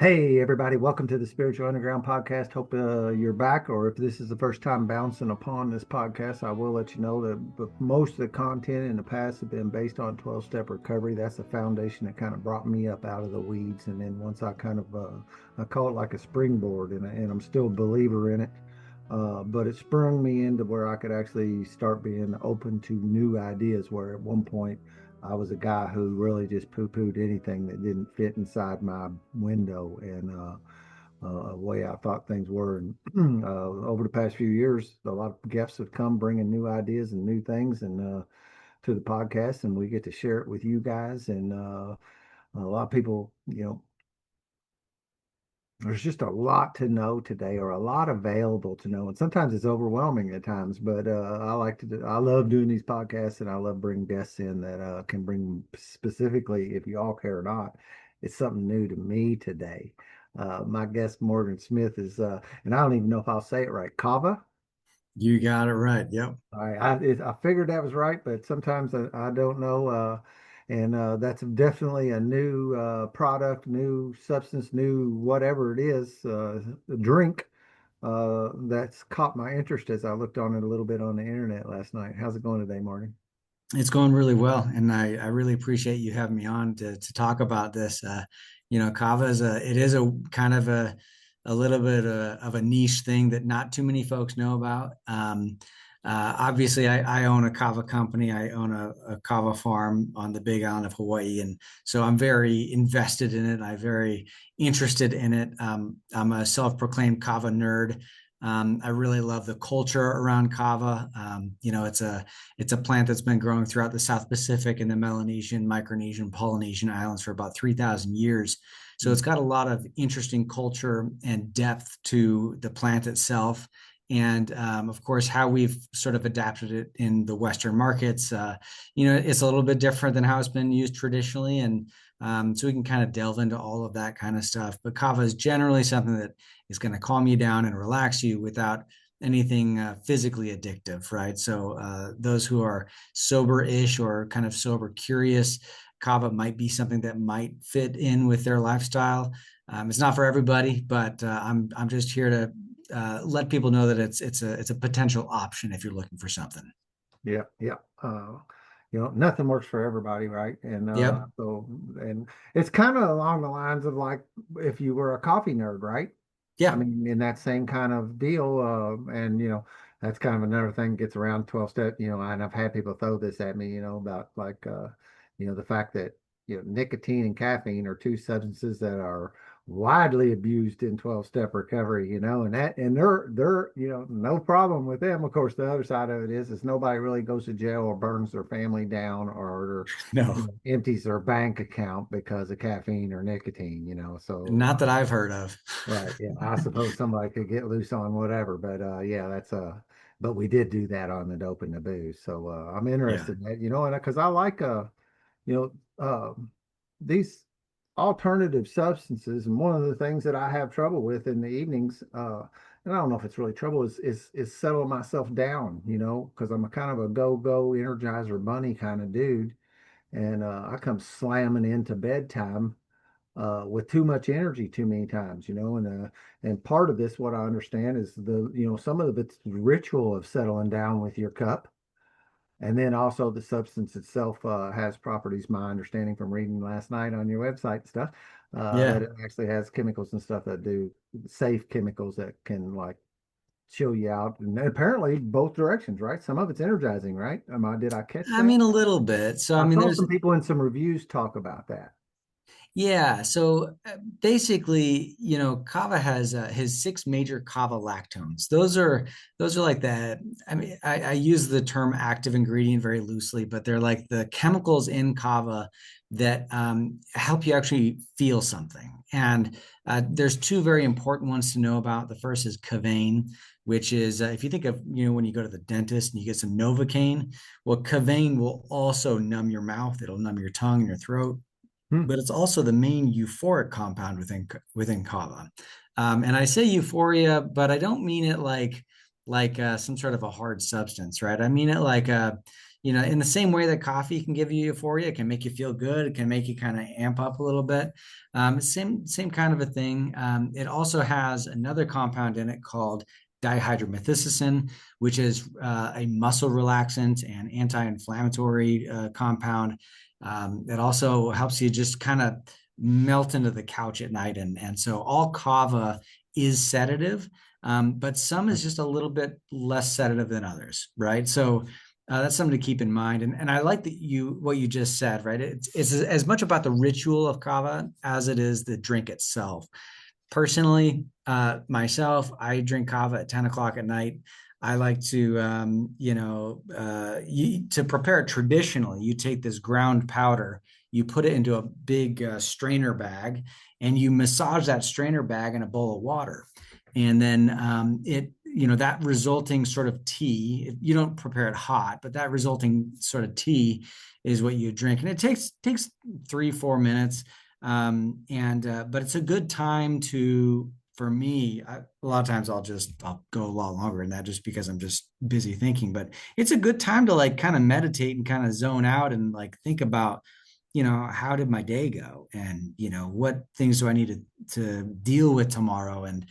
Hey, everybody, welcome to the Spiritual Underground podcast. Hope you're back, or if this is the first time bouncing upon this podcast, I will let you know that most of the content in the past have been based on 12-step recovery. That's the foundation that kind of brought me up out of the weeds. And then once I call it like a springboard, and I'm still a believer in it. But it sprung me into where I could actually start being open to new ideas. Where at one point I was a guy who really just poo-pooed anything that didn't fit inside my window and way I thought things were. And over the past few years, a lot of guests have come bringing new ideas and new things and to the podcast, and we get to share it with you guys. And a lot of people, there's just a lot to know today, or a lot available to know, and sometimes it's overwhelming at times. But I love doing these podcasts, and I love bringing guests in that can bring specifically, if you all care or not, it's something new to me today. My guest Morgan Smith is, and I don't even know if I'll say it right, Kava. You got it right. Yep. All right, I figured that was right, but sometimes I don't know. And that's definitely a new product, new substance, new whatever it is, drink that's caught my interest as I looked on it a little bit on the internet last night. How's it going today, Morgan? It's going really well. And I really appreciate you having me on to talk about this. Kava it is a kind of a little bit of a niche thing that not too many folks know about. Obviously, I own a kava company. I own a kava farm on the big island of Hawaii. And so I'm very invested in it. I'm very interested in it. I'm a self-proclaimed kava nerd. I really love the culture around kava. It's a plant that's been growing throughout the South Pacific and the Melanesian, Micronesian, Polynesian islands for about 3,000 years. So it's got a lot of interesting culture and depth to the plant itself. And of course, how we've sort of adapted it in the Western markets. It's a little bit different than how it's been used traditionally. And so we can kind of delve into all of that kind of stuff. But kava is generally something that is going to calm you down and relax you without anything physically addictive, right? So those who are sober-ish or kind of sober curious, kava might be something that might fit in with their lifestyle. It's not for everybody, but I'm just here to let people know that it's a potential option if you're looking for something. Yeah, yeah. Nothing works for everybody, right? And Yep. and it's kind of along the lines of like if you were a coffee nerd, right? I Yeah. mean, in that same kind of deal, and that's kind of another thing gets around 12 step, and I've had people throw this at me, about like the fact that nicotine and caffeine are two substances that are widely abused in 12-step recovery, and they're no problem with them. Of course, the other side of it is nobody really goes to jail or burns their family down or No, empties their bank account because of caffeine or nicotine, so not that I've heard of. right. Yeah. I suppose somebody could get loose on whatever, but yeah, but we did do that on the dope and the booze. So I'm Yeah. interested in that, and because I like you know, these alternative substances, and one of the things that I have trouble with in the evenings, and I don't know if it's really trouble, is settling myself down, because I'm a kind of a go-go energizer bunny kind of dude. And I come slamming into bedtime with too much energy too many times, and part of this, what I understand is some of it's ritual of settling down with your cup, and then also the substance itself has properties. My understanding from reading last night on your website and stuff, that Yeah. it actually has chemicals and stuff that do safe chemicals that can like chill you out, and apparently both directions, right? Some of it's energizing, right? Did I catch I that? mean, a little bit. So, I I mean, saw there's some people in some reviews talk about that. Yeah, so basically, kava has his six major kava lactones. Those are like the. I mean, I use the term active ingredient very loosely, but they're like the chemicals in kava that help you actually feel something. And there's two very important ones to know about. The first is kavain, which is if you think of when you go to the dentist and you get some Novocaine, well, kavain will also numb your mouth. It'll numb your tongue and your throat, Hmm. but it's also the main euphoric compound within kava. And I say euphoria, but I don't mean it like some sort of a hard substance, right? I mean it like in the same way that coffee can give you euphoria, it can make you feel good, it can make you kind of amp up a little bit. Same kind of a thing. It also has another compound in it called dihydromethicillin, which is a muscle relaxant and anti-inflammatory compound. It also helps you just kind of melt into the couch at night. And so all kava is sedative, but some is just a little bit less sedative than others, right? So that's something to keep in mind. And I like that what you just said, right? It's as much about the ritual of kava as it is the drink itself. Personally, myself, I drink kava at 10 o'clock at night. I like to, to prepare it traditionally, you take this ground powder, you put it into a big strainer bag, and you massage that strainer bag in a bowl of water. And then that resulting sort of tea, you don't prepare it hot, but that resulting sort of tea is what you drink. And it takes 3-4 minutes. But it's a good time for me, a lot of times I'll go a lot longer than that just because I'm just busy thinking, but it's a good time to like kind of meditate and kind of zone out and like think about, how did my day go? And, what things do I need to deal with tomorrow? And,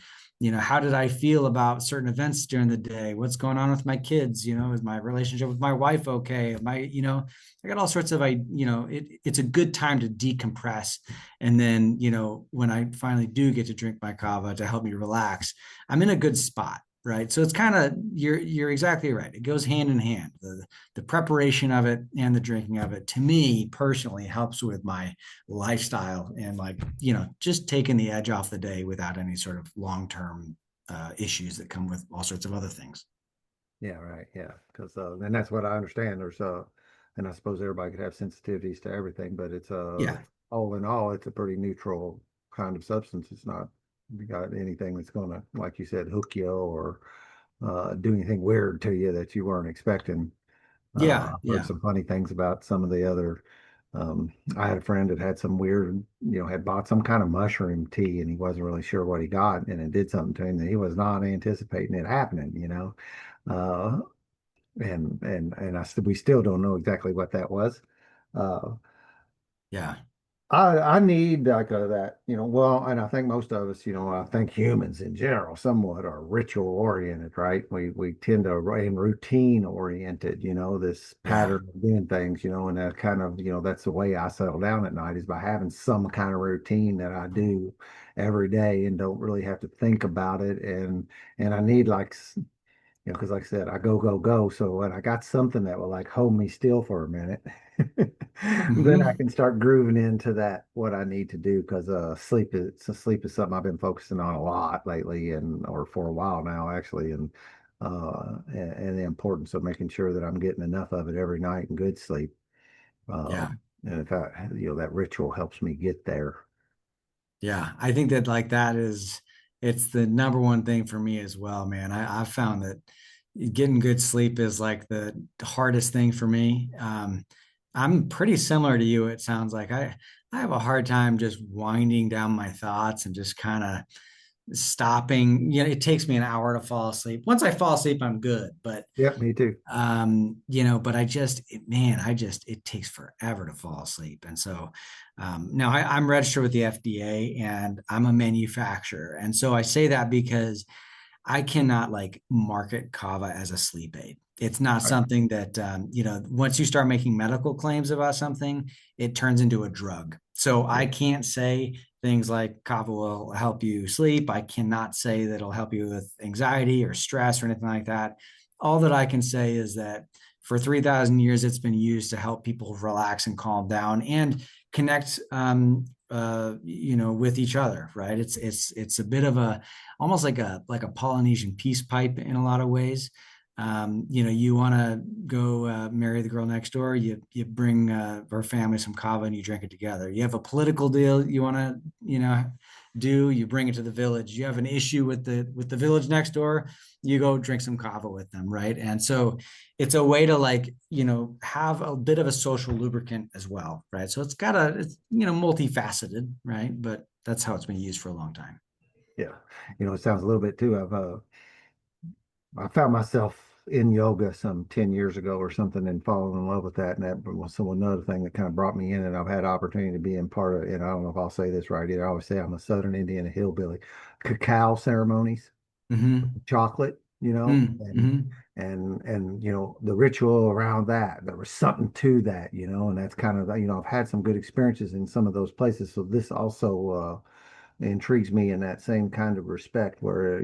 how did I feel about certain events during the day? What's going on with my kids? Is my relationship with my wife okay? I got all sorts of, it's a good time to decompress. And then, when I finally do get to drink my kava to help me relax, I'm in a good spot. Right. So it's kind of, you're exactly right. It goes hand in hand. The preparation of it and the drinking of it, to me personally, helps with my lifestyle and like, just taking the edge off the day without any sort of long-term issues that come with all sorts of other things. Yeah, right. Yeah, because and that's what I understand. And I suppose everybody could have sensitivities to everything, but it's Yeah. all in all, it's a pretty neutral kind of substance. It's not got anything that's gonna, like you said, hook you or do anything weird to you that you weren't expecting. Yeah. I've heard Yeah. some funny things about some of the other. I had a friend that had some weird, had bought some kind of mushroom tea and he wasn't really sure what he got, and it did something to him that he was not anticipating it happening. Uh, we still don't know exactly what that was. Uh, Yeah. I need like that, well, and I think most of us, I think humans in general somewhat are ritual oriented, right? We tend to and routine oriented, this Yeah. pattern of doing things, and that kind of, that's the way I settle down at night is by having some kind of routine that I do every day and don't really have to think about it. And I need like because like I said, I go, go, go. So when I got something that will like hold me still for a minute, then I Hmm. can start grooving into that what I need to do. Because sleep is something I've been focusing on a lot lately, and or for a while now actually, and the importance of making sure that I'm getting enough of it every night and good sleep. Yeah. And if I, that ritual helps me get there. Yeah, I think that like it's the number one thing for me as well, man. I've found that getting good sleep is like the hardest thing for me. I'm pretty similar to you. It sounds like I have a hard time just winding down my thoughts and just kind of stopping. It takes me an hour to fall asleep. Once I fall asleep, I'm good. But Yep, me too. but it takes forever to fall asleep. And so now I'm registered with the FDA and I'm a manufacturer. And so I say that because I cannot like market kava as a sleep aid. It's not Right. something that, once you start making medical claims about something, it turns into a drug. So I Yeah. can't say things like kava will help you sleep. I cannot say that it'll help you with anxiety or stress or anything like that. All that I can say is that for 3,000 years, it's been used to help people relax and calm down and connect, with each other, right? It's a bit of a almost like a Polynesian peace pipe in a lot of ways. You want to go marry the girl next door, you bring her family some kava and you drink it together. You have a political deal you want to you bring it to the village. You have an issue with the village next door, you go drink some kava with them, right? And so it's a way to like have a bit of a social lubricant as well, right? So it's multifaceted, right? But that's how it's been used for a long time. Yeah. It sounds a little bit too of I found myself in yoga some 10 years ago or something and fallen in love with that. And that was another thing that kind of brought me in. And I've had opportunity to be in part of, and I don't know if I'll say this right either. I always say I'm a Southern Indian hillbilly. Cacao ceremonies, Mm-hmm. chocolate, Mm-hmm. and the ritual around that. There was something to that, and that's kind of, I've had some good experiences in some of those places. So this also intrigues me in that same kind of respect where,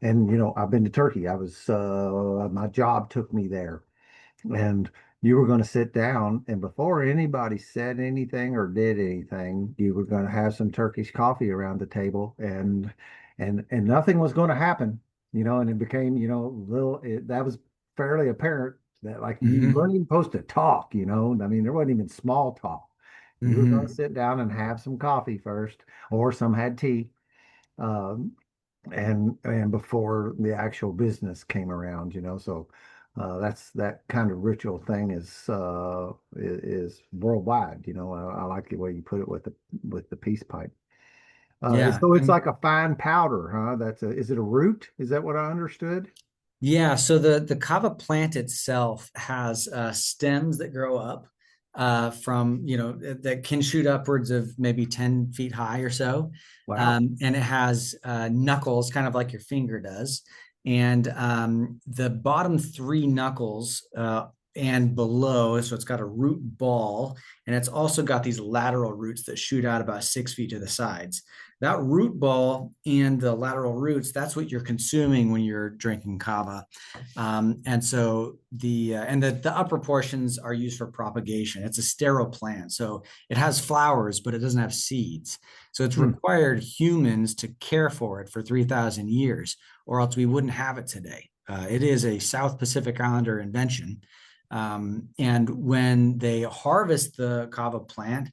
and I've been to Turkey. I was my job took me there, and you were going to sit down, and before anybody said anything or did anything, you were going to have some Turkish coffee around the table, and nothing was going to happen, and it became, that was fairly apparent that like you Mm-hmm. weren't even supposed to talk, I mean, there wasn't even small talk. You were going to Mm-hmm. sit down and have some coffee first, or some had tea. Um, and before the actual business came around, so that's that kind of ritual thing is worldwide. I like the way you put it with the peace pipe. Yeah. So it's like a fine powder, huh? Is it a root? Is that what I understood? Yeah, so the kava plant itself has stems that grow up from, that can shoot upwards of maybe 10 feet high or so. Wow. And it has knuckles, kind of like your finger does. And the bottom three knuckles and below, so it's got a root ball, and it's also got these lateral roots that shoot out about 6 feet to the sides. That root ball and the lateral roots, that's what you're consuming when you're drinking kava. And so the upper portions are used for propagation. It's a sterile plant, so it has flowers, but it doesn't have seeds. So it's Hmm. required humans to care for it for 3,000 years, or else we wouldn't have it today. It is a South Pacific Islander invention. And when they harvest the kava plant,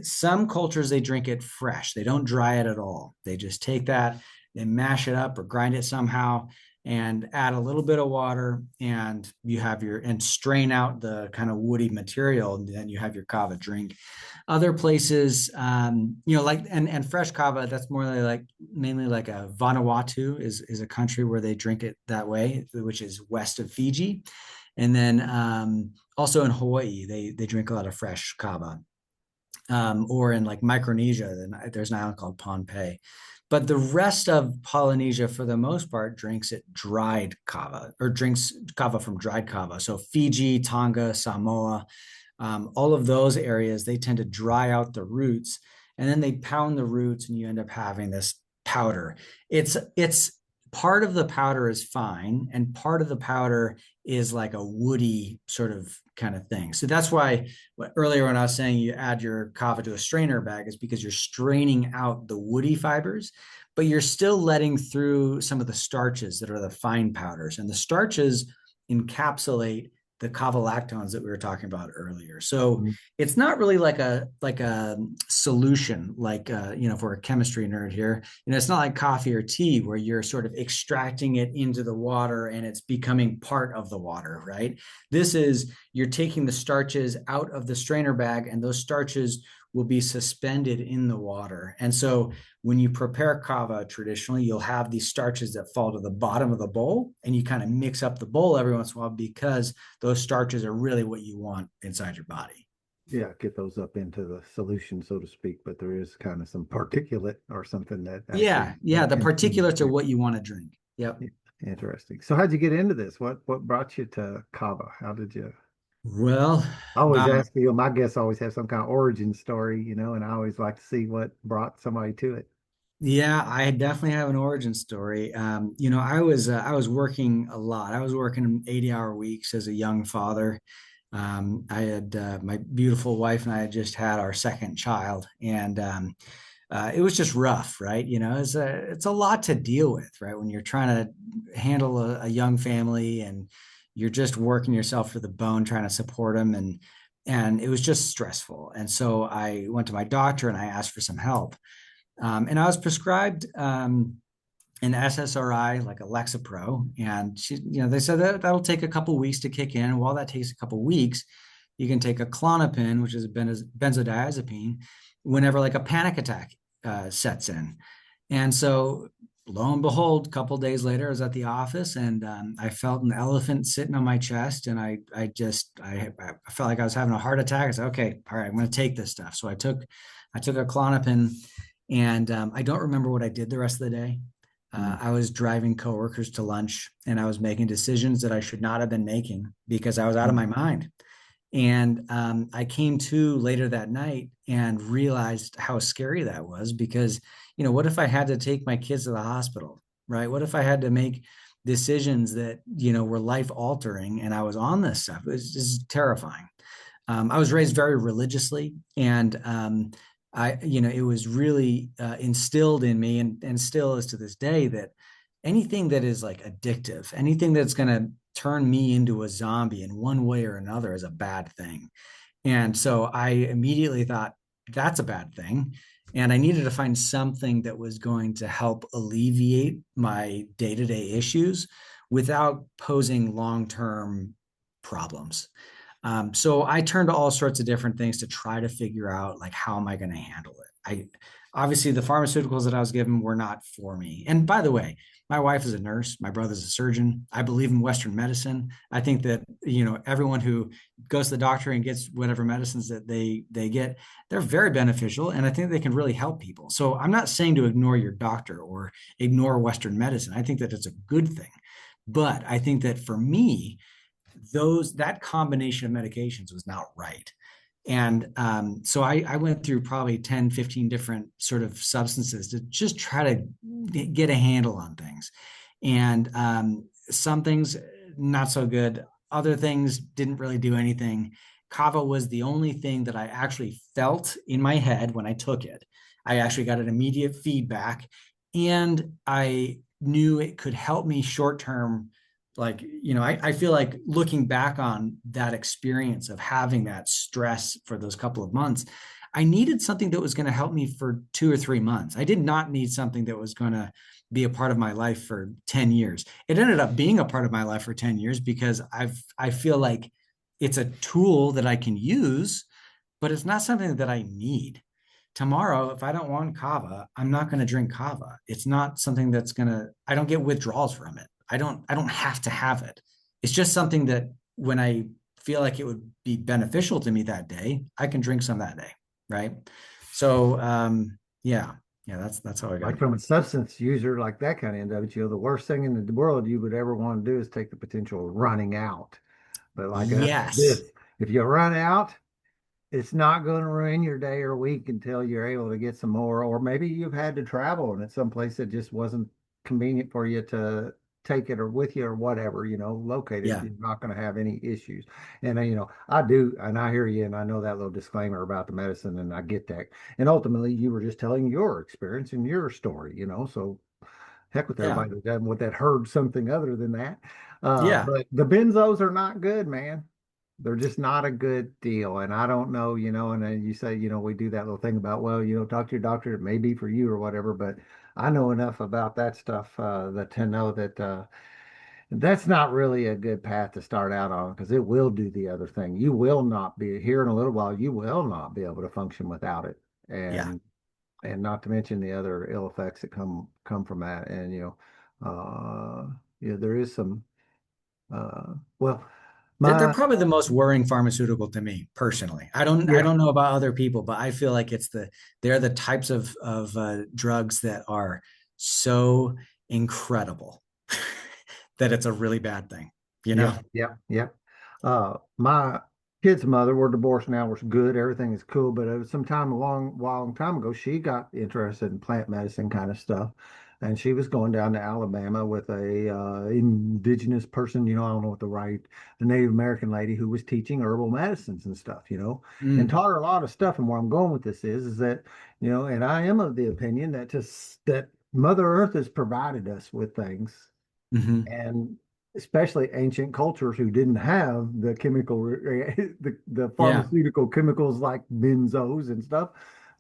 some cultures, they drink it fresh. They don't dry it at all. They just take that, they mash it up or grind it somehow and add a little bit of water, and and strain out the kind of woody material, and then you have your kava drink. Other places, like and fresh kava, that's more like mainly like a Vanuatu is a country where they drink it that way, which is west of Fiji. And then also in Hawaii, they drink a lot of fresh kava. Or in like Micronesia, then there's an island called Pohnpei. But the rest of Polynesia, for the most part, drinks it dried kava or drinks kava from dried kava. So Fiji, Tonga, Samoa, all of those areas, they tend to dry out the roots, and then they pound the roots, and you end up having this powder. It's part of the powder is fine, and part of the powder is like a woody sort of kind of thing. So that's why earlier when I was saying you add your kava to a strainer bag is because you're straining out the woody fibers, but you're still letting through some of the starches that are the fine powders, and the starches encapsulate the kava lactones that we were talking about earlier. So Mhm. it's not really like a solution, like if we're a chemistry nerd here, it's not like coffee or tea where you're sort of extracting it into the water and it's becoming part of the water, right? This is you're taking the starches out of the strainer bag, and those starches will be suspended in the water. And so when you prepare kava traditionally, you'll have these starches that fall to the bottom of the bowl, and you kind of mix up the bowl every once in a while because those starches are really what you want inside your body. Yeah, get those up into the solution, so to speak, but there is kind of some particulate or something that actually Yeah, yeah. The continues particulates are to. what you want to drink. Yep. Yeah, interesting. So how'd you get into this? What brought you to Kava? How did you? Well, I always about ask you, my guests always have some kind of origin story, and I always like to see what brought somebody to it. Yeah, I definitely have an origin story. I was working a lot. I was working 80-hour weeks as a young father. I had my beautiful wife and I had just had our second child, and it was just rough, right? It's a lot to deal with, right? When you're trying to handle a young family and you're just working yourself to the bone trying to support them, and it was just stressful. And so I went to my doctor and I asked for some help. And I was prescribed an SSRI like a Lexapro, and they said that that'll take a couple weeks to kick in. And while that takes a couple weeks, you can take a Klonopin, which is a benzodiazepine, whenever like a panic attack sets in. And so, lo and behold, a couple days later, I was at the office and I felt an elephant sitting on my chest, and I felt like I was having a heart attack. I said, "Okay, all right, I'm going to take this stuff." So I took a Klonopin, and I don't remember what I did the rest of the day. Mm, I was driving coworkers to lunch, and I was making decisions that I should not have been making because I was out of mm, my mind. And I came to later that night and realized how scary that was because, what if I had to take my kids to the hospital, right? What if I had to make decisions that, were life altering and I was on this stuff? It was just terrifying. I was raised very religiously, and it was really instilled in me, and still is to this day, that anything that is like addictive, anything that's going to turn me into a zombie in one way or another is a bad thing. And so I immediately thought that's a bad thing. And I needed to find something that was going to help alleviate my day to day issues without posing long term problems. So I turned to all sorts of different things to try to figure out, like, how am I going to handle it? Obviously, the pharmaceuticals that I was given were not for me. And by the way, my wife is a nurse, my brother's a surgeon. I believe in Western medicine. I think that, everyone who goes to the doctor and gets whatever medicines that they get, they're very beneficial, and I think they can really help people. So I'm not saying to ignore your doctor or ignore Western medicine. I think that it's a good thing. But I think that for me, that combination of medications was not right. And so I went through probably 10, 15 different sort of substances to just try to get a handle on things. And some things not so good. Other things didn't really do anything. Kava was the only thing that I actually felt in my head when I took it. I actually got an immediate feedback, and I knew it could help me short term. Like, I feel like looking back on that experience of having that stress for those couple of months, I needed something that was going to help me for 2 or 3 months. I did not need something that was going to be a part of my life for 10 years. It ended up being a part of my life for 10 years because I feel like it's a tool that I can use, but it's not something that I need. Tomorrow, if I don't want kava, I'm not going to drink kava. It's not something I don't get withdrawals from it. I don't have to have it. It's just something that when I feel like it would be beneficial to me that day, I can drink some that day. Right. So, yeah, that's how I got like into from it. a substance user, like that kind of individual, the worst thing in the world you would ever want to do is take the potential of running out. But like that's Yes. this, if you run out, it's not going to ruin your day or week until you're able to get some more, or maybe you've had to travel and it's someplace that just wasn't convenient for you to take it or with you or whatever, located. Yeah. You're not going to have any issues. And I do, and I hear you, and I know that little disclaimer about the medicine, and I get that. And ultimately, you were just telling your experience and your story, so heck with Yeah. everybody that doesn't want that heard something other than that. Yeah. But the benzos are not good, man. They're just not a good deal. And I don't know, and then you say, we do that little thing about, well, talk to your doctor. It may be for you or whatever, but I know enough about that stuff that to know that that's not really a good path to start out on because it will do the other thing. You will not be here in a little while. You will not be able to function without it. Yeah. And not to mention the other ill effects that come from that. And there is some well, They're my probably the most worrying pharmaceutical to me personally. I yeah, don't know about other people, but I feel like they're the types of drugs that are so incredible that it's a really bad thing, you know? yep, yep, yep. My kid's mother, we're divorced now, we're good, everything is cool, but it was some time a long time ago, she got interested in plant medicine kind of stuff. And she was going down to Alabama with a indigenous person, I don't know what the Native American lady who was teaching herbal medicines and stuff, and Mm, taught her a lot of stuff. And where I'm going with this is that, and I am of the opinion that Mother Earth has provided us with things, hmm. and especially ancient cultures who didn't have the the Yeah. pharmaceutical chemicals like benzos and stuff.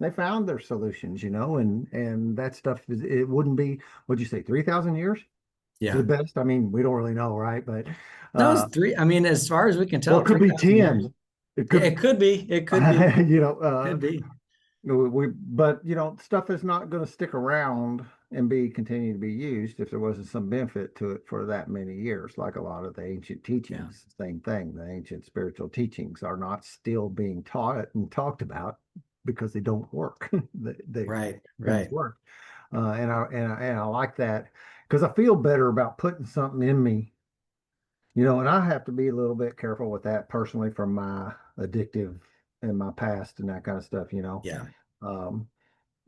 They found their solutions, and that stuff it wouldn't be, what'd you say, 3,000 years to the Yeah. best. I mean, we don't really know, right? But No, it's uh three. I mean, as far as we can well, tell, it could be 3,000 years. 10. It Yeah, could it could be. It could be. you know Could be. we but stuff is not going to stick around and B, continue to be used if there wasn't some benefit to it for that many years. Like a lot of the ancient Yeah. teachings, same thing. The ancient spiritual teachings are not still being taught and talked about because they don't work. They Right. things Right. work, and I like that because I feel better about putting something in me, and I have to be a little bit careful with that personally from my addictive and my past and that kind of stuff. Yeah. Um,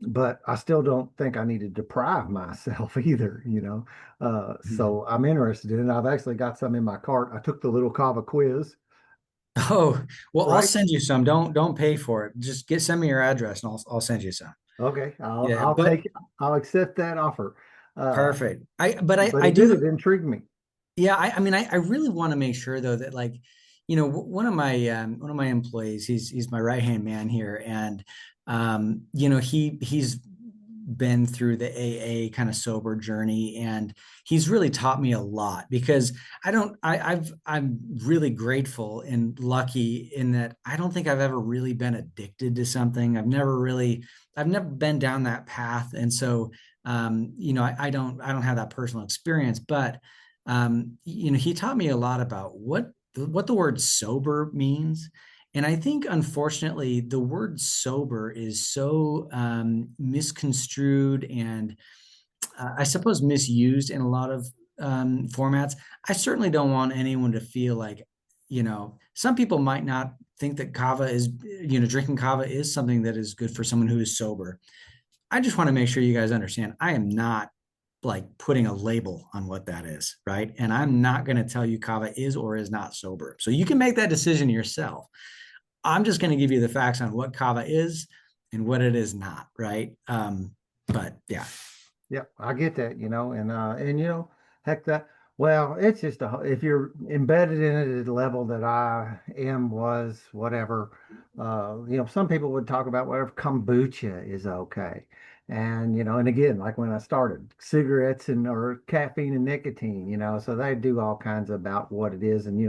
but I still don't think I need to deprive myself either. Mhm. So I'm interested in it. I've actually got some in my cart. I took the little Kava quiz, Oh, well, I'll right? send you some. Don't pay for it. Just send me your address and I'll send you some. Okay, I'll Yeah, I'll but take I'll accept that offer. Uh, perfect. I but I it did do. it intrigued me. Yeah, I mean, I really want to make sure though that like, one of my employees, he's my right hand man here, and he's been through the AA kind of sober journey, and he's really taught me a lot because I'm really grateful and lucky in that I don't think I've ever really been addicted to something. I've never been down that path, and so I don't have that personal experience, but he taught me a lot about what the word sober means. And I think, unfortunately, the word sober is so misconstrued and I suppose misused in a lot of formats. I certainly don't want anyone to feel like, some people might not think that drinking kava is something that is good for someone who is sober. I just want to make sure you guys understand I am not like putting a label on what that is, right? And I'm not going to tell you kava is or is not sober. So you can make that decision yourself. I'm just going to give you the facts on what kava is and what it is not, right? But yeah. Yeah, I get that, and heck that. Well, it's just if you're embedded in it at the level that I am, was, whatever. Some people would talk about whatever kombucha is okay, and again, like when I started, cigarettes and or caffeine and nicotine. So they do all kinds about what it is, and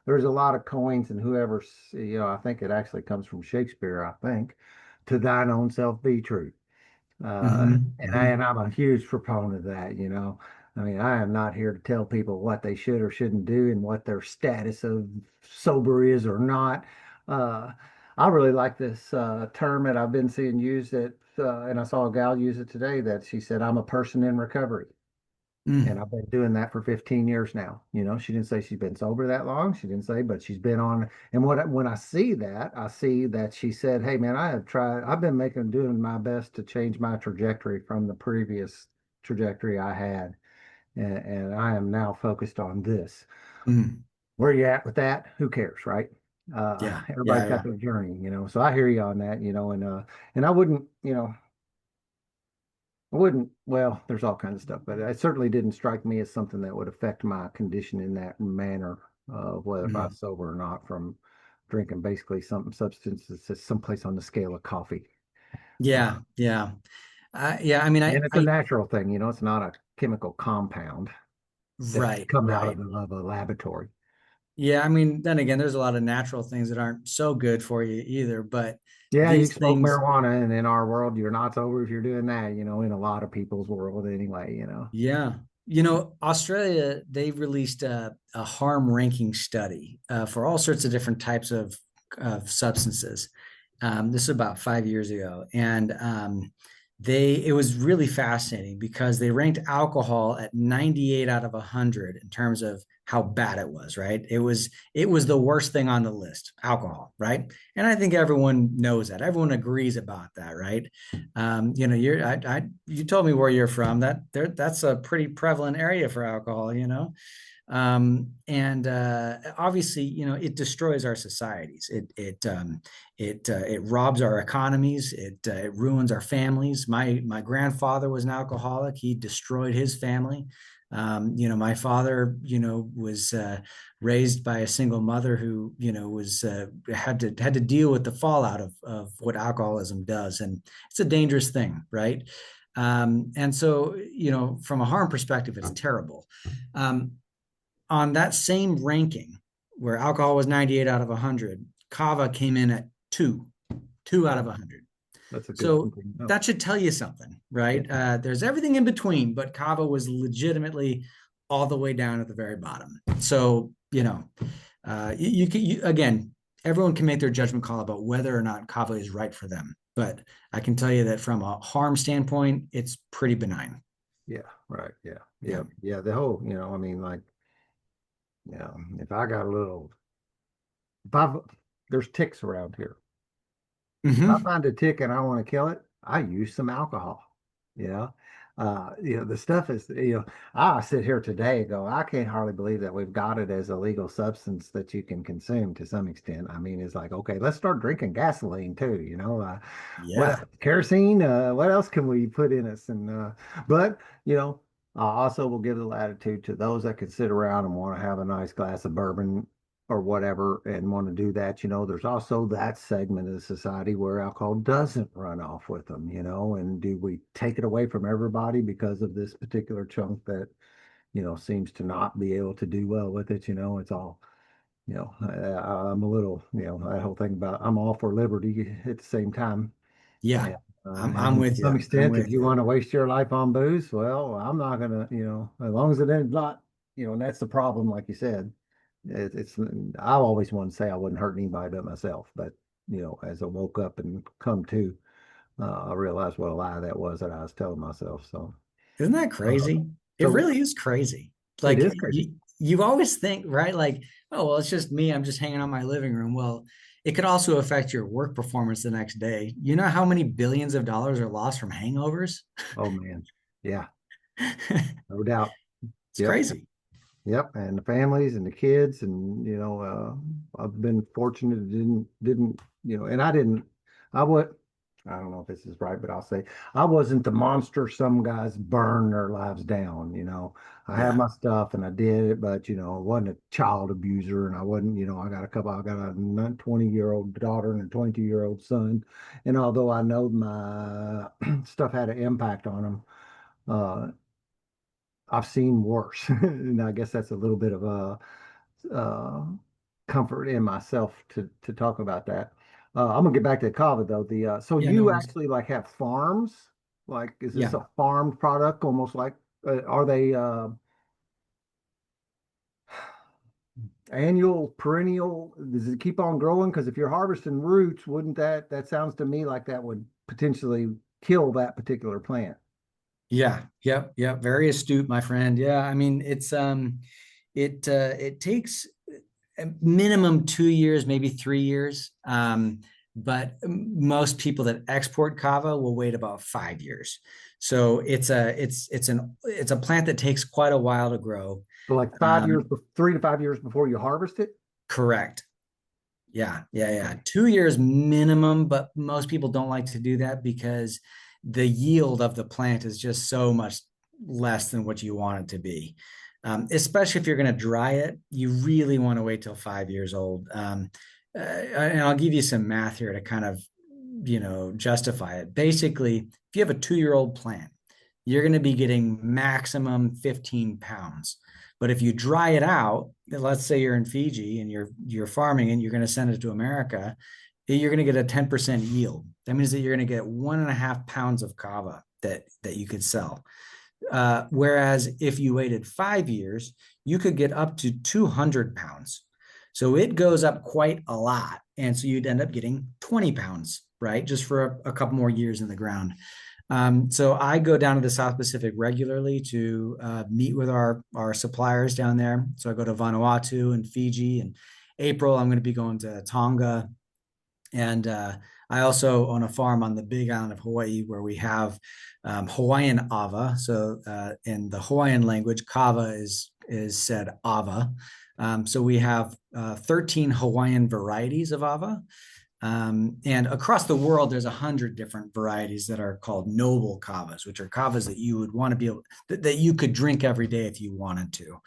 there's a lot of coins, and I think it actually comes from Shakespeare, I think, to thine own self be true. Mhm, And mhm. I'm a huge proponent of that. I mean, I am not here to tell people what they should or shouldn't do and what their status of sober is or not. Uh, I really like this term that I've been seeing used and I saw a gal use it today that she said, I'm a person in recovery. And Mm, I've been doing that for 15 years now. She didn't say she's been sober that long. She didn't say, but she's been on. And when I see that, I see that she said, "Hey, man, I've been doing my best to change my trajectory from the previous trajectory I had. And I am now focused on this. mm. Where you at with that? Who cares, right? Yeah, Everybody's yeah, got yeah. their journey. So I hear you on that. And I wouldn't, well, there's all kinds of stuff, but it certainly didn't strike me as something that would affect my condition in that manner, whether if I was Mhm. sober or not from drinking basically some substance that's someplace on the scale of coffee. Uh, Yeah, yeah. Yeah, I mean, and it's a natural thing, it's not a chemical compound that's right, come out right. of a laboratory. Yeah, I mean, then again, there's a lot of natural things that aren't so good for you either, but Yeah, you these can smoke things. marijuana, and in our world, you're not sober if you're doing that, in a lot of people's world anyway. Yeah. Australia, they released a harm ranking study for all sorts of different types of substances. This is about 5 years ago. And it was really fascinating because they ranked alcohol at 98 out of 100 in terms of how bad it was, right? It was the worst thing on the list, alcohol, right? And I think everyone knows that. Everyone agrees about that, right? You told me where you're from. That's a pretty prevalent area for alcohol. And obviously, it destroys our societies. It robs our economies. It ruins our families. My grandfather was an alcoholic. He destroyed his family. My father, was raised by a single mother who, was had to deal with the fallout of what alcoholism does, and it's a dangerous thing, right? And so, from a harm perspective, it's terrible. Um, on that same ranking, where alcohol was 98 out of 100, Kava came in at two out of Oh, 100. that's a good So thing to know. that should tell you something, right? There's everything in between, but kava was legitimately all the way down at the very bottom. So, again, everyone can make their judgment call about whether or not kava is right for them. But I can tell you that from a harm standpoint, it's pretty benign. Yeah, right. Yeah, Yeah. yeah, yeah. The whole, I mean, like, if I got a little, if I there's ticks around here. If I Hmm. find a tick and I want to kill it, I use some alcohol. You know, the stuff is, I sit here today and go, I can't hardly believe that we've got it as a legal substance that you can consume to some extent. I mean, it's like, okay, let's start drinking gasoline too. What Yeah. else? Kerosene? What else can we put in us? But I also will give the latitude to those that can sit around and want to have a nice glass of bourbon or whatever and want to do that. There's also that segment of the society where alcohol doesn't run off with them, and do we take it away from everybody because of this particular chunk that, seems to not be able to do well with it? It's all, I'm a little, that whole thing about I'm all for liberty at the same time. Yeah. And, I'm and to with some you. I'm extent, if with you you. want to waste your life on booze, well, I'm not gonna, as long as it is not, and that's the problem, like you said. It's I always wanted to say I wouldn't hurt anybody but myself, but as I woke up and come to, I realized what a lie that was that I was telling myself. So, Isn't that uh, crazy? It so really is crazy. it Like is crazy. you always think, right? Like, oh, well, it's just me. I'm just hanging out in my living room. Well, it could also affect your work performance the next day. You know how many billions of dollars are lost from hangovers? Oh man, yeah, It's no doubt. Yep. crazy. Yep, and the families and the kids, and I've been fortunate. It didn't, and I didn't. I would. I don't know if this is right, but I'll say I wasn't the monster some guys burn their lives down. I had Yeah. my stuff and I did it, but I wasn't a child abuser, and I wasn't. I got a 20-year-old daughter and a 22-year-old son, and although I know my stuff had an impact on them. I've seen worse, and I guess that's a little bit of a uh, comfort in myself to talk about that. I'm gonna get back to Kava though. The so Yeah, no you worries. actually like have farms? Like, is this Yeah. a farmed product? Almost like, are they annual, perennial? Does it keep on growing? Because if you're harvesting roots, wouldn't that sounds to me like that would potentially kill that particular plant? Yeah. Yep. Yep. Very astute, my friend. Yeah. I mean, it takes a minimum 2 years, maybe 3 years. But most people that export kava will wait about 5 years. So it's a plant that takes quite a while to grow. So like 5 years, Um, 3 to 5 years before you harvest it? correct. Yeah, yeah, yeah. Okay. 2 years minimum, but most people don't like to do that because the yield of the plant is just so much less than what you want it to be. Especially if you're going to dry it, you really want to wait till 5 years old. And I'll give you some math here to kind of, justify it. Basically, if you have a 2-year-old plant, you're going to be getting maximum 15 pounds. But if you dry it out, let's say you're in Fiji and you're farming and you're going to send it to America, you're going to get a 10% yield. That means that you're going to get 1.5 pounds of kava that you could sell. Whereas if you waited 5 years, you could get up to 200 pounds. So it goes up quite a lot. And so you'd end up getting 20 pounds, right? Just for a couple more years in the ground. So I go down to the South Pacific regularly to meet with our suppliers down there. So I go to Vanuatu and Fiji. In April, I'm going to be going to Tonga, and I also own a farm on the Big Island of Hawaii where we have Hawaiian ava. So in the Hawaiian language, kava is said ava. So we have 13 Hawaiian varieties of ava. And across the world, there's 100 different varieties that are called noble kavas, which are kavas that you would want to be able that you could drink every day if you wanted to.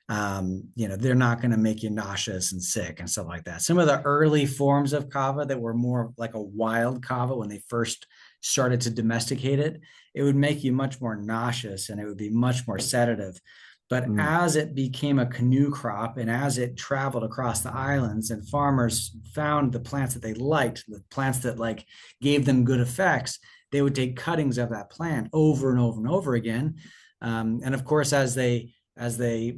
They're not going to make you nauseous and sick and stuff like that. Some of the early forms of kava that were more like a wild kava when they first started to domesticate it, it would make you much more nauseous and it would be much more sedative. But Mm. as it became a canoe crop and as it traveled across the islands and farmers found the plants that they liked, the plants that like gave them good effects, they would take cuttings of that plant over and over and over again. And of course, as they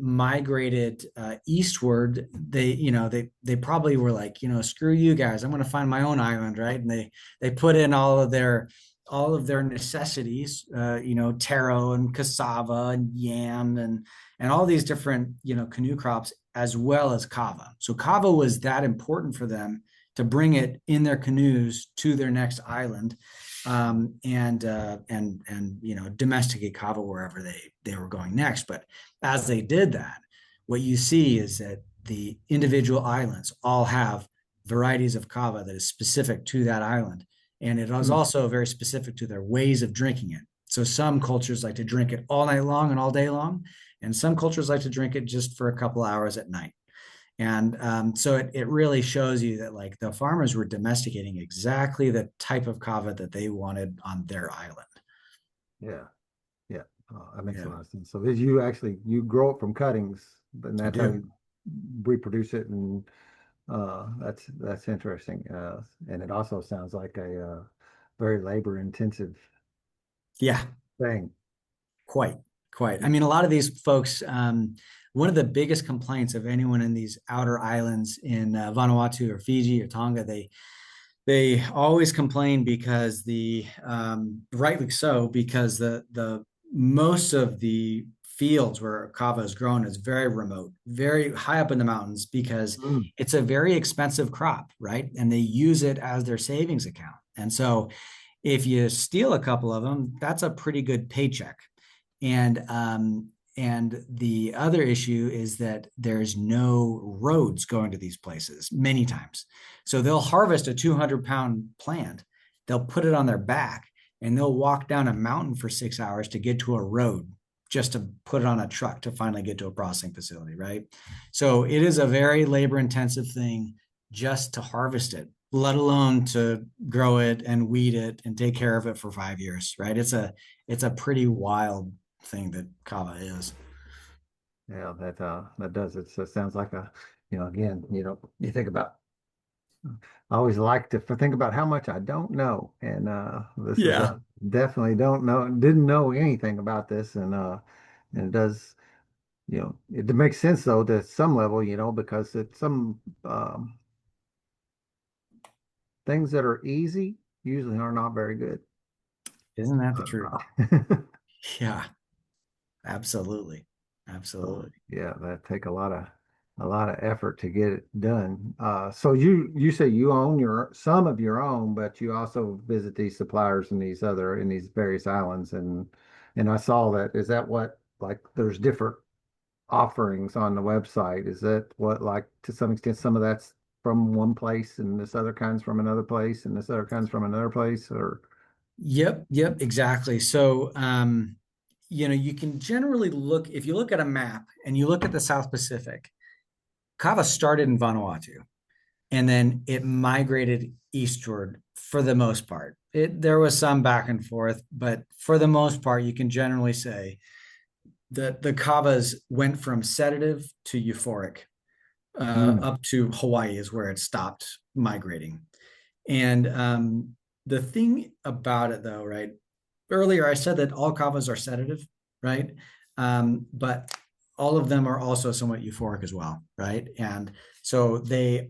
migrated eastward, they probably were like, screw you guys, I'm going to find my own island, right? And they put in all of their necessities, taro and cassava and yam and all these different, canoe crops, as well as kava. So kava was that important for them to bring it in their canoes to their next island, and domesticate kava wherever they were going next. But as they did that, what you see is that the individual islands all have varieties of kava that is specific to that island, and it is Hmm. also very specific to their ways of drinking it. So some cultures like to drink it all night long and all day long, and some cultures like to drink it just for a couple hours at night. And so it really shows you that like the farmers were domesticating exactly the type of kava that they wanted on their island. Yeah. Yeah. That makes a Yeah, lot of sense. So as you grow it from cuttings, and I that's how do. you reproduce it, and that's interesting. And it also sounds like a very labor intensive Yeah, thing. quite, quite. I mean, a lot of these folks, one of the biggest complaints of anyone in these outer islands in Vanuatu or Fiji or Tonga, they always complain because rightly so, because the most of the fields where kava is grown is very remote, very high up in the mountains, because Mm. it's a very expensive crop, right? And they use it as their savings account. And so if you steal a couple of them, that's a pretty good paycheck. And the other issue is that there's no roads going to these places many times. So they'll harvest a 200-pound plant, they'll put it on their back, and they'll walk down a mountain for 6 hours to get to a road, just to put it on a truck to finally get to a processing facility, right? So it is a very labor intensive thing just to harvest it, let alone to grow it and weed it and take care of it for 5 years, right? It's a pretty wild thing that kava is. Yeah, that does it. So it sounds like again, you think about. I always like to think about how much I don't know, and this is Yeah. definitely don't know, didn't know anything about this, and it does, it makes sense though to some level, because it's some things that are easy usually are not very good. Isn't that the truth? Uh, Yeah, absolutely. So Absolutely. yeah, that take a lot of effort to get it done. So you say you own some of your own, but you also visit these suppliers in these various islands, and I saw that. Is that what, like, there's different offerings on the website? Is that what, like, to some extent some of that's from one place and this other kind's from another place and this other kind's from another place, or Yep, exactly. So, you can generally look, if you look at a map and you look at the South Pacific, Kava started in Vanuatu and then it migrated eastward for the most part. There was some back and forth, but for the most part, you can generally say that the Kavas went from sedative to euphoric, Mm. up to Hawaii is where it stopped migrating. And the thing about it, though, right? Earlier, I said that all kavas are sedative, right? But all of them are also somewhat euphoric as well, right? And so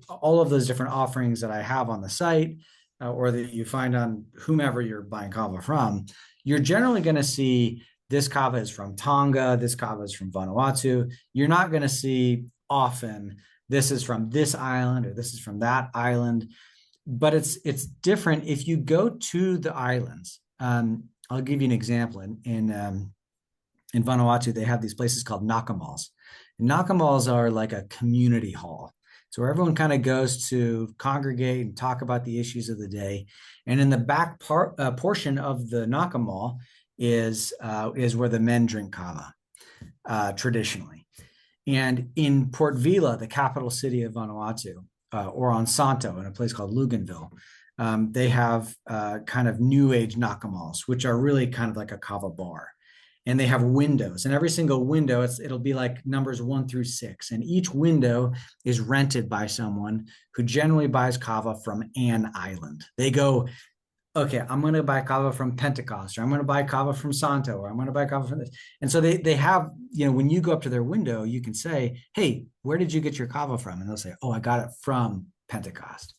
all of those different offerings that I have on the site, or that you find on whomever you're buying kava from, you're generally going to see this kava is from Tonga, this kava is from Vanuatu. You're not going to see often this is from this island or this is from that island, but it's different if you go to the islands. I'll give you an example. In Vanuatu, they have these places called nakamalls. And nakamalls are like a community hall. So where everyone kind of goes to congregate and talk about the issues of the day. And in the back portion of the nakamal is where the men drink kava, traditionally. And in Port Vila, the capital city of Vanuatu, or on Santo, in a place called Luganville, they have kind of new age nakamals, which are really kind of like a kava bar. And they have windows, and every single window, it'll be like numbers 1 through 6. And each window is rented by someone who generally buys kava from an island. They go okay, I'm going to buy kava from Pentecost, or I'm going to buy kava from Santo, or I'm going to buy kava from this. And so they have, when you go up to their window, you can say, hey, where did you get your kava from? And they'll say, oh, I got it from Pentecost.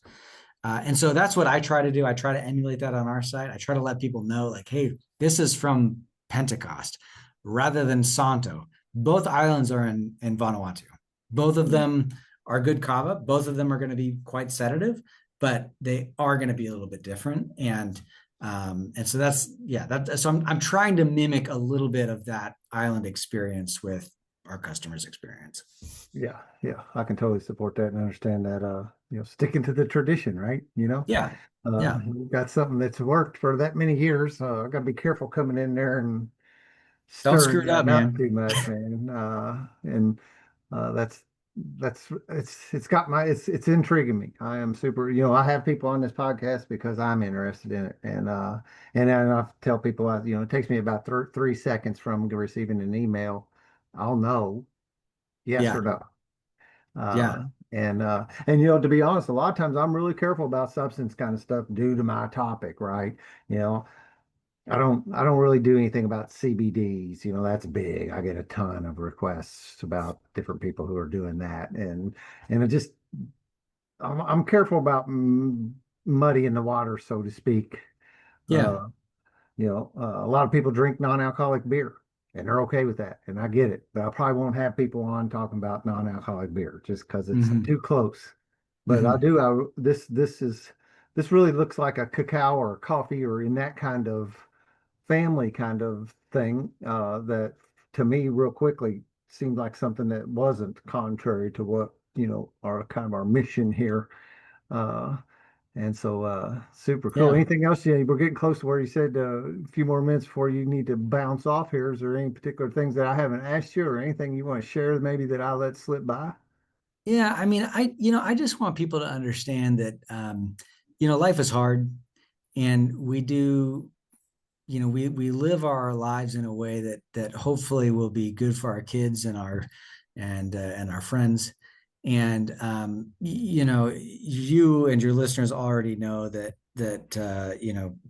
And so that's what I try to do. I try to emulate that on our site. I try to let people know, like, hey, this is from Pentecost rather than Santo. Both islands are in Vanuatu. Both of them are good kava. Both of them are going to be quite sedative, but they are going to be a little bit different. And so so I'm trying to mimic a little bit of that island experience with our customers' experience. Yeah, yeah, I can totally support that and understand that. Sticking to the tradition, right? Yeah. Yeah. You've got something that's worked for that many years. I got to be careful coming in there and Don't screw stirring it up, that up man. too much, man. And it's got it's intriguing me. I am super, I have people on this podcast because I'm interested in it. And then I tell people, it takes me about 3 seconds from receiving an email. I'll know yes Yeah. or no. Yeah. To be honest, a lot of times I'm really careful about substance kind of stuff due to my topic, right? You know, I don't really do anything about CBDs. That's big. I get a ton of requests about different people who are doing that, and I'm careful about muddying the water, so to speak. Yeah. Uh, a lot of people drink non-alcoholic beer and they're okay with that. And I get it, but I probably won't have people on talking about non-alcoholic beer just because it's Hmm. too close. But I Hmm. do, this really looks like a cacao or coffee or in that kind of family kind of thing, that to me real quickly seemed like something that wasn't contrary to what, our kind of our mission here. Uh, and so, super cool. Yeah. Anything else? Yeah, we're getting close to where you said a few more minutes before you need to bounce off here. Is there any particular things that I haven't asked you or anything you want to share maybe that I let slip by? Yeah. I mean, I just want people to understand that, life is hard, and we do, we live our lives in a way that hopefully will be good for our kids and our friends. And, you and your listeners already know that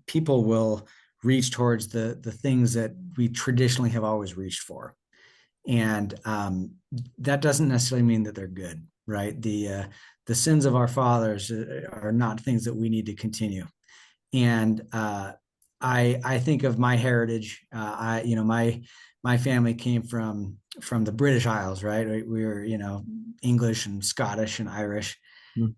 people will reach towards the things that we traditionally have always reached for. And that doesn't necessarily mean that they're good, right? The sins of our fathers are not things that we need to continue. And I think of my heritage. My family came from the British Isles, right? We were English and Scottish and Irish, Mm.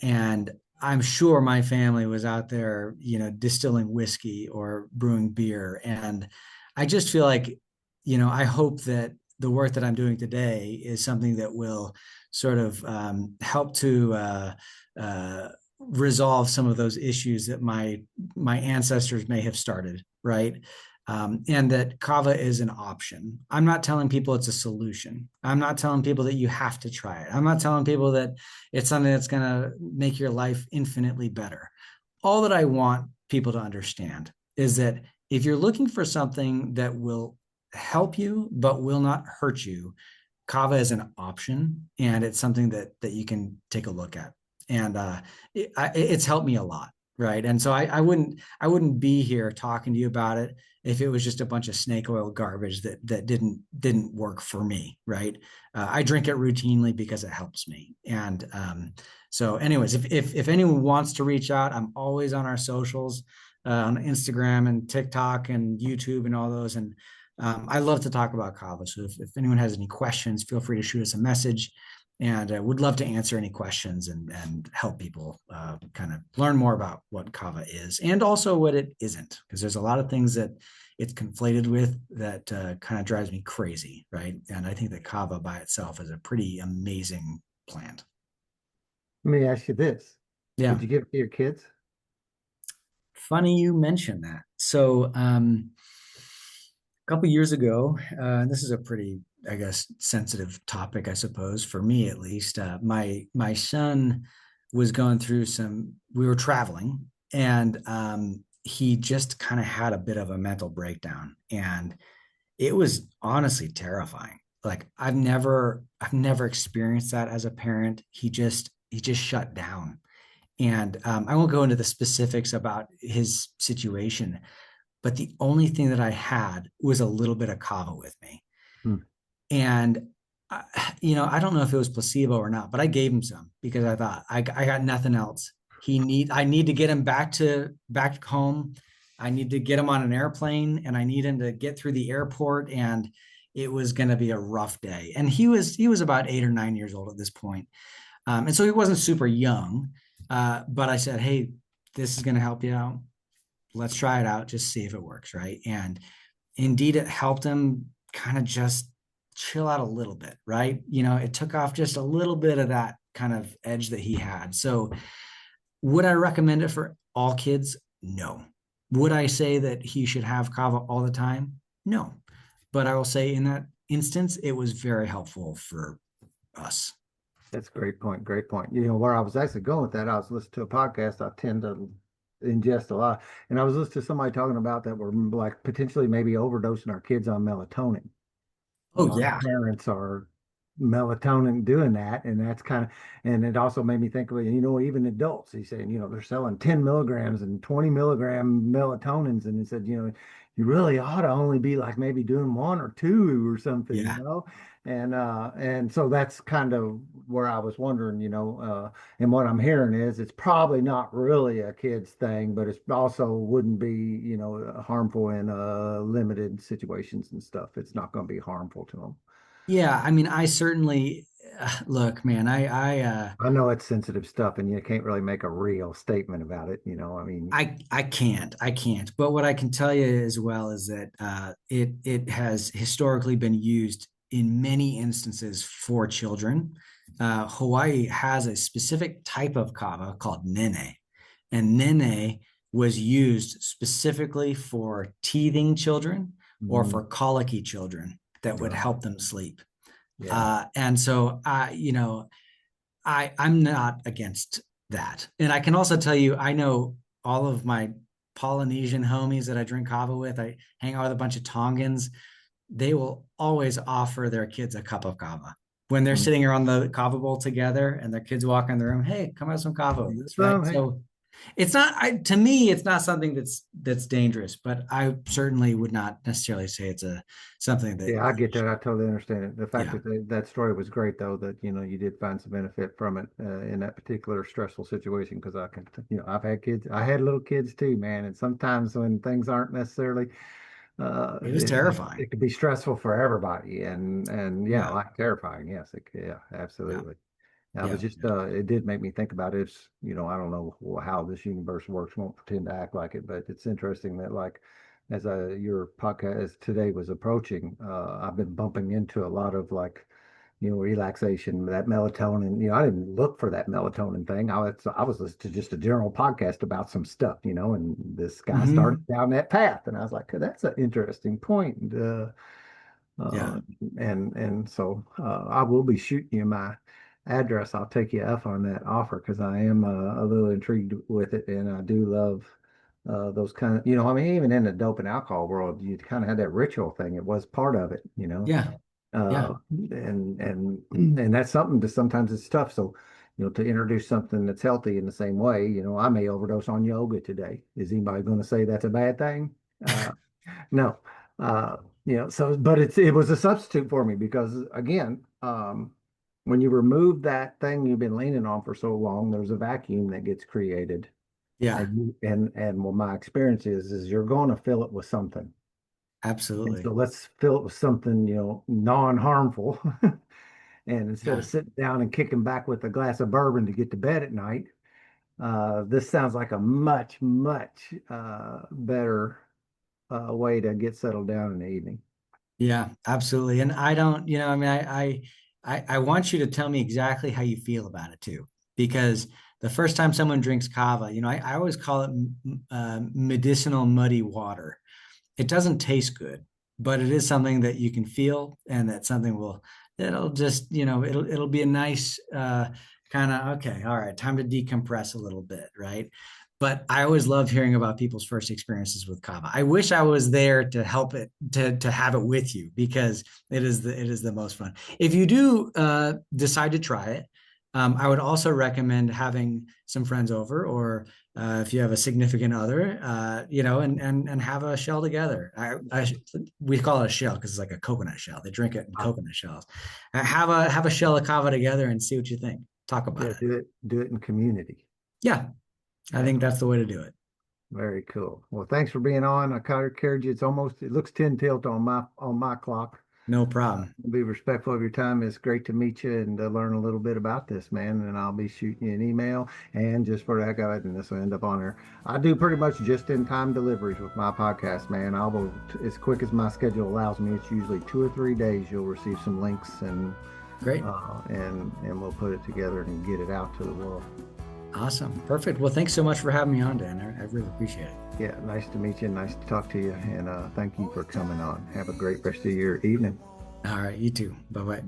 and I'm sure my family was out there, distilling whiskey or brewing beer. And I just feel like, I hope that the work that I'm doing today is something that will sort of help to resolve some of those issues that my ancestors may have started, right? And that kava is an option. I'm not telling people it's a solution. I'm not telling people that you have to try it. I'm not telling people that it's something that's going to make your life infinitely better. All that I want people to understand is that if you're looking for something that will help you but will not hurt you, kava is an option, and it's something that you can take a look at. And it's helped me a lot, right? And so I wouldn't be here talking to you about it if it was just a bunch of snake oil garbage that didn't work for me, right? I drink it routinely because it helps me. And so, anyways, if anyone wants to reach out, I'm always on our socials, on Instagram and TikTok and YouTube and all those. And I love to talk about kava. So if anyone has any questions, feel free to shoot us a message, and would love to answer any questions and help people kind of learn more about what kava is and also what it isn't, because there's a lot of things that it's conflated with that kind of drives me crazy, right? And I think that kava by itself is a pretty amazing plant. Let me ask you this. Yeah. Would you give it to your kids? Funny you mentioned that. So a couple years ago, and this is a pretty, I guess, sensitive topic, I suppose, for me at least. My son was going through some. We were traveling, and he just kind of had a bit of a mental breakdown, and it was honestly terrifying. Like I've never experienced that as a parent. He just shut down, And I won't go into the specifics about his situation, but the only thing that I had was a little bit of kava with me. Hmm. And I, I don't know if it was placebo or not, but I gave him some because I thought I got nothing else. I need to get him back home. I need to get him on an airplane, and I need him to get through the airport. And it was going to be a rough day. And he was about 8 or 9 years old at this point. And so he wasn't super young. But I said, hey, this is going to help you out. Let's try it out. Just see if it works. Right. And indeed, it helped him kind of just chill out a little bit. Right. It took off just a little bit of that kind of edge that he had. So would I recommend it for all kids? No. Would I say that he should have kava all the time? No. But I will say in that instance, it was very helpful for us. That's a great point. Great point. Where I was actually going with that, I was listening to a podcast. I tend to ingest a lot, and I was listening to somebody talking about that we're like potentially maybe overdosing our kids on melatonin. Oh, Our yeah. parents are melatonin doing that, and that's kind of, and it also made me think of it, even adults, he's saying, they're selling 10 milligrams and 20 milligram melatonins, and he said, you really ought to only be like maybe doing one or two or something, Yeah. and so that's kind of where I was wondering, and what I'm hearing is it's probably not really a kid's thing, but it's also wouldn't be, harmful in limited situations and stuff. It's not going to be harmful to them. Yeah. I mean, I certainly look, man, I know it's sensitive stuff and you can't really make a real statement about it, I mean, I can't. But what I can tell you as well is that it has historically been used in many instances for children. Hawaii has a specific type of kava called nene, and nene was used specifically for teething children or mm, for colicky children that would right. help them sleep. Yeah. And so I'm not against that. And I can also tell you, I know all of my Polynesian homies that I drink kava with. I hang out with a bunch of Tongans. They will always offer their kids a cup of kava when they're Mm. sitting around the kava bowl together, and their kids walk in the room. Hey, come have some kava with us, right? So, hey, So it's not to me, it's not something that's dangerous, but I certainly would not necessarily say it's a something that yeah, I get that. I totally understand it. The fact yeah, that that story was great, though, that you did find some benefit from it in that particular stressful situation. Because I can, I've had kids, I had little kids too, man, and sometimes when things aren't necessarily, it was terrifying. it can be stressful for everybody, and yeah, Yeah, like terrifying. Yes, yeah, yeah, absolutely. I was yeah. just, it did make me think about it. It's, I don't know how this universe works, won't pretend to act like it, but it's interesting that, like, as your podcast today was approaching, I've been bumping into a lot of like, relaxation, that melatonin. I didn't look for that melatonin thing. I was listening to just a general podcast about some stuff, and this guy started Hmm. down that path, and I was like, that's an interesting point. Yeah, Uh, and so I will be shooting you my address. I'll take you up on that offer because I am a little intrigued with it, and I do love those kind of, I mean, even in the dope and alcohol world, you kind of had that ritual thing. It was part of it, yeah, yeah, and that's something that sometimes it's tough. So, to introduce something that's healthy in the same way, I may overdose on yoga today. Is anybody going to say that's a bad thing? No, uh, so, but it was a substitute for me because again, when you remove that thing you've been leaning on for so long, there's a vacuum that gets created. yeah, And what my experience is you're going to fill it with something. And so absolutely. let's fill it with something, non-harmful. And instead of Yeah, sitting down and kicking back with a glass of bourbon to get to bed at night, this sounds like a much, much better way to get settled down in the evening. yeah, absolutely. And I don't, I mean, I want you to tell me exactly how you feel about it too, because the first time someone drinks kava, I always call it medicinal muddy water. It doesn't taste good, but it is something that you can feel, and that something it'll just, it'll be a nice kind of, okay, all right, time to decompress a little bit, right? But I always love hearing about people's first experiences with kava. I wish I was there to help it, to have it with you, because it is the most fun. If you do decide to try it, I would also recommend having some friends over, or if you have a significant other, and have a shell together. We call it a shell because it's like a coconut shell. They drink it in Ah, coconut shells. Have a shell of kava together and see what you think. Talk about yeah, it. do it in community. Yeah, I Yeah, think that's the way to do it. very cool. Well, thanks for being on. I kind of carried you. It looks 10 tilt on my clock. No problem. Be respectful of your time. It's great to meet you and learn a little bit about this, man. And I'll be shooting you an email. And just for the heck of it, and this will end up on there. I do pretty much just in time deliveries with my podcast, man. I will, as quick as my schedule allows me, it's usually 2 or 3 days. You'll receive some links Great. and we'll put it together and get it out to the world. Awesome. Perfect. Well, thanks so much for having me on, Dan. I really appreciate it. Yeah, nice to meet you. Nice to talk to you. And thank you for coming on. Have a great rest of your evening. All right. You too. Bye bye.